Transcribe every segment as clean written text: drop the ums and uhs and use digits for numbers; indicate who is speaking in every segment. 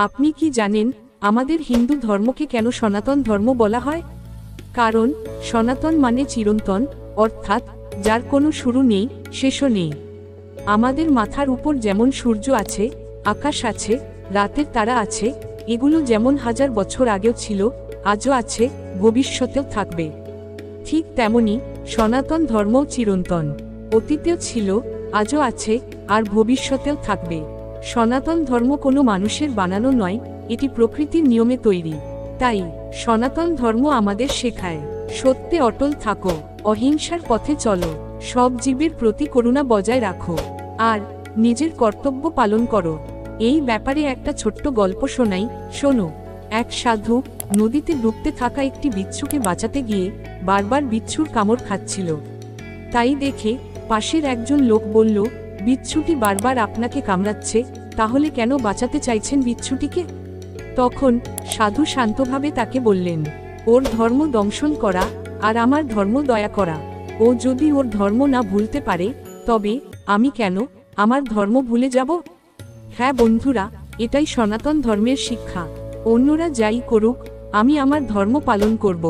Speaker 1: আপনি কি জানেন আমাদের হিন্দু ধর্মকে কেন সনাতন ধর্ম বলা হয়? কারণ সনাতন মানে চিরন্তন, অর্থাৎ যার কোনো শুরু নেই, শেষও নেই। আমাদের মাথার উপর যেমন সূর্য আছে, আকাশ আছে, রাতের তারা আছে, এগুলো যেমন হাজার বছর আগেও ছিল, আজও আছে, ভবিষ্যতেও থাকবে। ঠিক তেমনি সনাতন ধর্মও চিরন্তন, অতীতেও ছিল, আজও আছে, আর ভবিষ্যতেও থাকবে। সনাতন ধর্ম কোনো মানুষের বানানো নয়, এটি প্রকৃতির নিয়মে তৈরি। তাই সনাতন ধর্ম আমাদের শেখায়, সত্যে অটল থাকো, অহিংসার পথে চলো, সব জীবের প্রতি করুণা বজায় রাখো, আর নিজের কর্তব্য পালন করো। এই ব্যাপারে একটা ছোট্ট গল্প শোনাই, শোনো। এক সাধু নদীতে ডুবতে থাকা একটি বিচ্ছুকে বাঁচাতে গিয়ে বারবার বিচ্ছুর কামড় খাচ্ছিল। তাই দেখে পাশের একজন লোক বলল, বিচ্ছুটি বারবার আপনাকে কামড়াচ্ছে, তাহলে কেন বাঁচাতে চাইছেন বিচ্ছুটিকে? তখন সাধু শান্তভাবে তাকে বললেন, ওর ধর্ম দংশন করা, আর আমার ধর্ম দয়া করা। ও যদি ওর ধর্ম না ভুলতে পারে, তবে আমি কেন আমার ধর্ম ভুলে যাব? হ্যাঁ বন্ধুরা, এটাই সনাতন ধর্মের শিক্ষা। অন্যরা যাই করুক, আমি আমার ধর্ম পালন করব।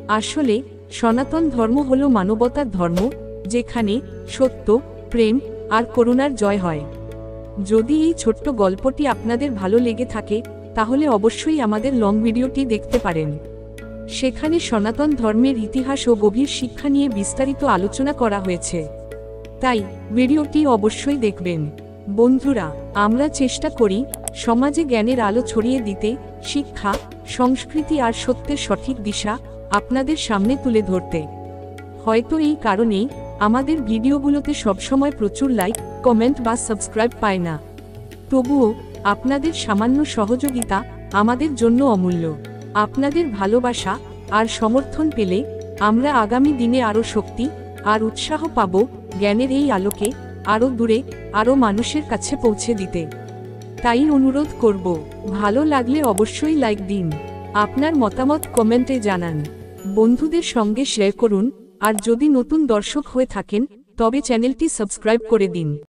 Speaker 1: আসলে সনাতন ধর্ম হলো মানবতার ধর্ম, যেখানে সত্য, প্রেম আর করুণার জয় হয়। যদি এই ছোট্ট গল্পটি আপনাদের ভালো লেগে থাকে, তাহলে অবশ্যই আমাদের লং ভিডিওটি দেখতে পারেন। সেখানে সনাতন ধর্মের ইতিহাস ও গভীর শিক্ষা নিয়ে বিস্তারিত আলোচনা করা হয়েছে। তাই ভিডিওটি অবশ্যই দেখবেন। বন্ধুরা, আমরা চেষ্টা করি সমাজে জ্ঞানের আলো ছড়িয়ে দিতে, শিক্ষা, সংস্কৃতি আর সত্যের সঠিক দিশা আপনাদের সামনে তুলে ধরতে। হয়তো এই কারণেই আমাদের ভিডিওগুলোতে সবসময় প্রচুর লাইক, কমেন্ট বা সাবস্ক্রাইব পায় না। তবুও আপনাদের সামান্য সহযোগিতা আমাদের জন্য অমূল্য। আপনাদের ভালোবাসা আর সমর্থন পেলে আমরা আগামী দিনে আরও শক্তি আর উৎসাহ পাব জ্ঞানের এই আলোকে আরও দূরে, আরও মানুষের কাছে পৌঁছে দিতে। তাই অনুরোধ করব, ভালো লাগলে অবশ্যই লাইক দিন, আপনার মতামত কমেন্টে জানান, বন্ধুদের সঙ্গে শেয়ার করুন, আর যদি নতুন দর্শক হয়ে থাকেন তবে চ্যানেলটি সাবস্ক্রাইব করে দিন।